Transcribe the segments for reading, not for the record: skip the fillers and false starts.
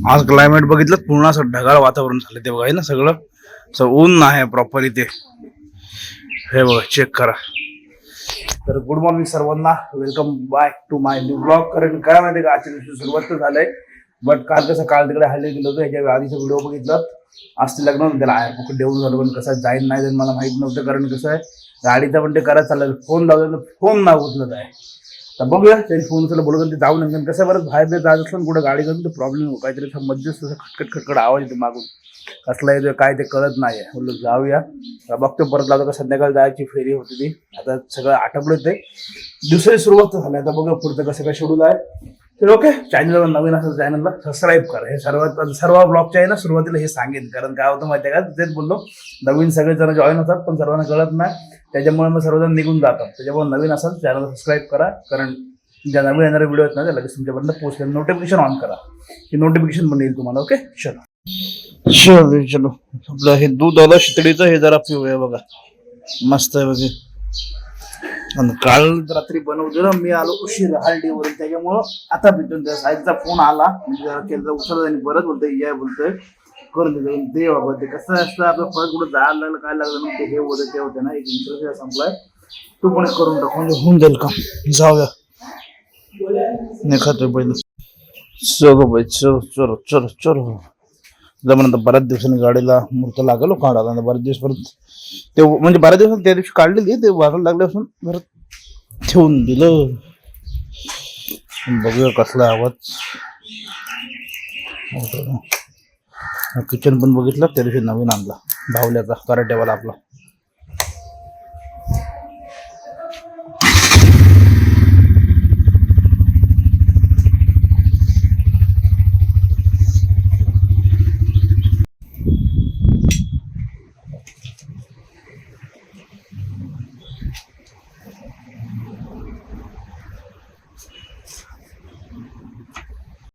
आज क्लायमेट बघितलं पूर्ण असं ढगाळ वातावरण झालं ते बघा ना सगळं असं ऊन नाही प्रॉपर इथे हे बघा चेक करा. तर गुड मॉर्निंग सर्वांना, welcome back to my new blog. कारण काय माहिती का आजच्या दिवशी सुरुवात तर झालंय बट काल कसं काल तिकडे हल्ले गेलो होतो ह्याच्या आधीचा व्हिडिओ बघितलं. आज ते लग्न होतं त्याला एअरपोर्ट देऊन झालं पण कसं जाईन नाही जाईन मला माहित नव्हतं. कारण कसं आहे गाडीचा पण ते करायचं चाललं फोन लावलं तर फोन ना उचलत आहे. तर बघूया त्यांनी फोन उचललं बोलून ते जाऊ नये कसं बरं बाहेर जात असलं कुठं गाडी करून तर प्रॉब्लेम हो काहीतरी मध्येच खटखट खटखट आवाज येतो मागून कसला येतोय काय ते कळत नाही. बोललो जाऊया बघतो परत लावतो का संध्याकाळी जायची फेरी होती ती आता सगळं आटपलं ते दुसरी सुरुवात झाली. आता बघा पुढचं कसं काय शेड्यूल आहे. तर ओके चॅनलवर नवीन असं चॅनलला सबस्क्राईब करा. हे सर्व ब्लॉगचे आहे ना सुरुवातीला हे सांगेन कारण काय होतं माहिती आहे का तेच बोललो नवीन सगळेजण जॉईन होतात पण सर्वांना कळत नाही त्याच्यामुळे मग सर्वजण निघून जातात. त्याच्यामुळे नवीन असाल चॅनल सबस्क्राईब करा कारण ज्या नवीन येणारे व्हिडिओ आहेत ना ते लगेच तुमच्यापर्यंत पोहोचले. नोटिफिकेशन ऑन करा की नोटिफिकेशन पण येईल तुम्हाला. ओके चलो चलो चलो आपलं हे दूध आलं शितडीचं हे जरा पिऊया बघा मस्त आहे बघे. आणि काल रात्री बनवलं मी आलो उशीर हल्डीवरून त्याच्यामुळं आता भेटून त्या साईडचा फोन आला म्हणजे जरा केलं उचलला आणि परत बोलतोय या बोलतोय करून दिलं ते बाबा. ते कसं असतं आपलं परत कुठं जायला लागलं काय लागलं ना ते हे होतं ते होते ना एक इन्शुरन्स संपलाय तू पण करून टाक म्हणजे होऊन जाईल का. जाऊया नाही खातोय पहिलं चलो बाई चलो चलो चलो चलो जमनंतर बऱ्याच दिवसांनी गाडीला मूर्त लागलो काढायला बऱ्याच दिवस परत ते म्हणजे बऱ्याच दिवसात त्या दिवशी काढलेली ते वाजायला लागल्यापासून परत ठेवून दिलं. बघूया कसला आवाज. किचन पण बघितलं त्या दिवशी नवीन आणला भावल्याचा कराटेवाला आपला.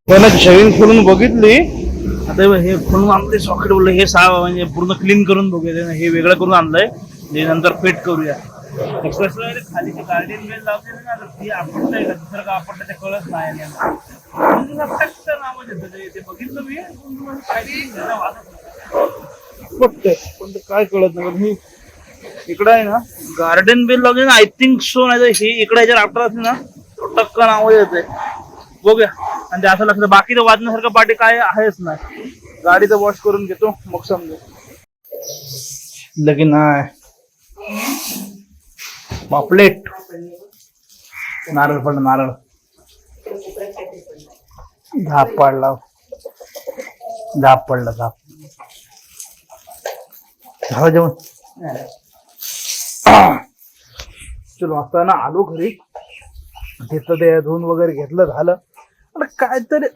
त्याला शेविंग खोलून बघितली आता हे खोलून आणलंय सॉकेट बोललं हे म्हणजे पूर्ण क्लीन करून बघूया हे वेगळं करून आणलंय ते नंतर फिट करूया. कसं खाली ते गार्डन बेल लावते ना ती आपटलंय का दुसरं का आपटलं ते कळत नाही. आवाज येतं ते बघितलं मी बघतोय पण ते काय कळत नाही. इकडं आहे ना गार्डन बेल लावते ना आय थिंक सो नाही ही इकडे ह्याच्यावर आफ्टर असते ना टक्कन आवाज येते बघूया. आणि ते असं लक्षात बाकी तर वाजण्यासारखं पाठी काय आहेच नाही. गाडीचं वॉश करून घेतो मग समजेल. लगीन पापलेट नारळ पडला नारळ झाप पडला झाप पडला झाप झालं जेवण. चलो आता ना आलो घरी तिथं ते धुवून वगैरे घेतलं झालं काय तरी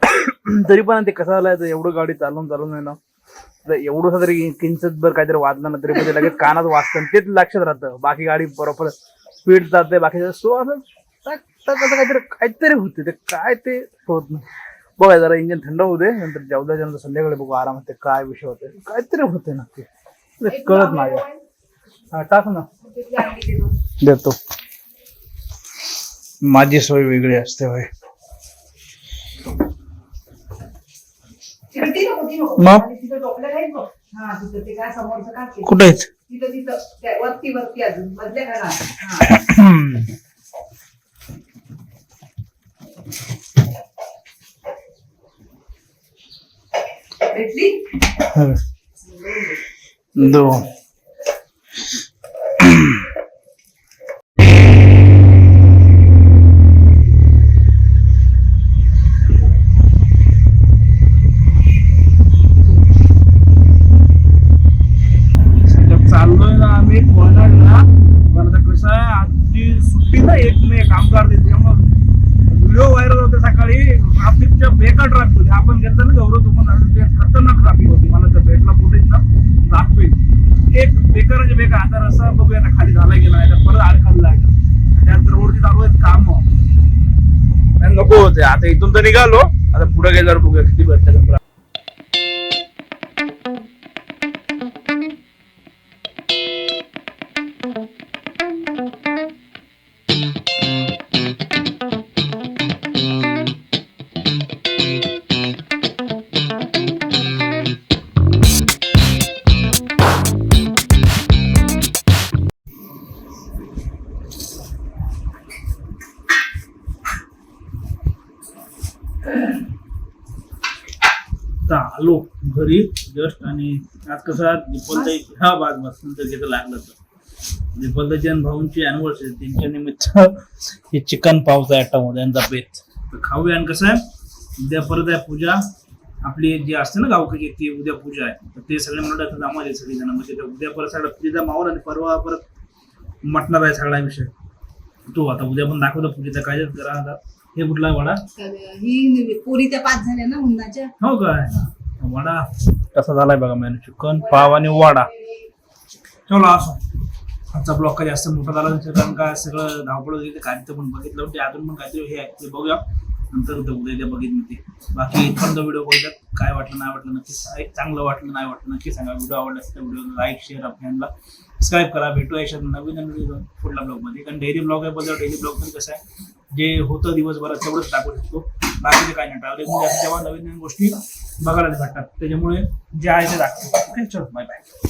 तरी पण ते कसं झालंय एवढं गाडी चालवून चालवून आहे ना एवढं तरी किंचित भर काहीतरी वाजलं ना तरी म्हणजे लगेच कानात वाजतं तेच लक्षात राहतं. बाकी गाडी बरोबर स्पीड जाते बाकी सो असं काहीतरी काहीतरी होते ते काय ते होत नाही. बघा जरा इंजिन थंड होऊ दे नंतर जेवढ्या नंतर संध्याकाळी बघू आरामात ते काय विषय होते काहीतरी होते नक्की कळत नाही. हा टाक ना देतो माझी सोय वेगळी असते भाई. मग कुठे आहेत दोन चाललोय ना आम्ही कोणाला पण आता कसं आहे आजची सुट्टी ना एक मे कामगार देते मग व्हिडिओ व्हायरल होते सकाळी ट्राफिकच्या बेकार ट्राफिक होती. आपण घेतलं ना गौरव तुम्हाला ते खतरनाक ट्राफिक होती. मला तर भेटला फुटेज ना ट्राफिक एक बेकार म्हणजे बेकार. आता रस्ता बघूया ना खाली झाला गेला आहे तर परत अडकला आहे त्यात रोडची चालू आहेत काम नको होते. आता इथून तर निघालो आता पुढे गेल्यावर बघूया किती भेटतं. आता आलो घरी जस्ट. आणि आज कसं दीपलता हा बाज बस नंतर घेतं लागलं तर दीपलताची आणि भाऊंची अॅनिव्हर्सरी त्यांच्या निमित्त हे चिकन पावचा आयटम होता यांचा बेत तर खाऊया. आणि कसं आहे उद्या परत आहे पूजा आपली जी असते ना गावकीची ती उद्या पूजा आहे तर ते सगळे म्हणतात जमाले सगळी जण म्हणजे उद्या परत सगळं पूजेचा माहोल आणि परवा परत मटणार आहे सगळा विषय. तो आता उद्या पण दाखवतो पूजेचा काय करा. आता हे कुठला वडा ही पोरी त्या 5 झाल्या ना उन्हाच्या. हो काय वडा कसा झालाय बघा मेनू चिकन पाव आणि वडा. चलो असो आजचा ब्लॉग काही जास्त मोठा झाला नसेल कारण काय सगळं धावपळ होती कार्य पण बघितलं होते अजून पण काहीतरी हे आहे ते बघूया नंतर उद्या बघितलं ते. बाकी इथपर्यंत व्हिडिओ बघितलं काय वाटलं नाही वाटलं नक्की चांगलं वाटलं नाही वाटलं नक्की सांगा. व्हिडिओ आवडला असेल तर व्हिडिओ लाईक शेअर आपल्याला सबस्क्राईब करा. भेटू अशा नवीन व्हिडिओ पुढल्या ब्लॉगमध्ये. कारण डेली ब्लॉग आहे बघा डेली ब्लॉग पण कसं आहे जे होतं दिवसभरात तेवढंच दाखवू शकतो बाकीचे काय नाही. ट्रॅव्हलिंगमध्ये असं तेव्हा नवीन नवीन गोष्टी बघायला भेटतात त्याच्यामुळे जे आहे ते दाखवतो. ओके चलो बाय बाय.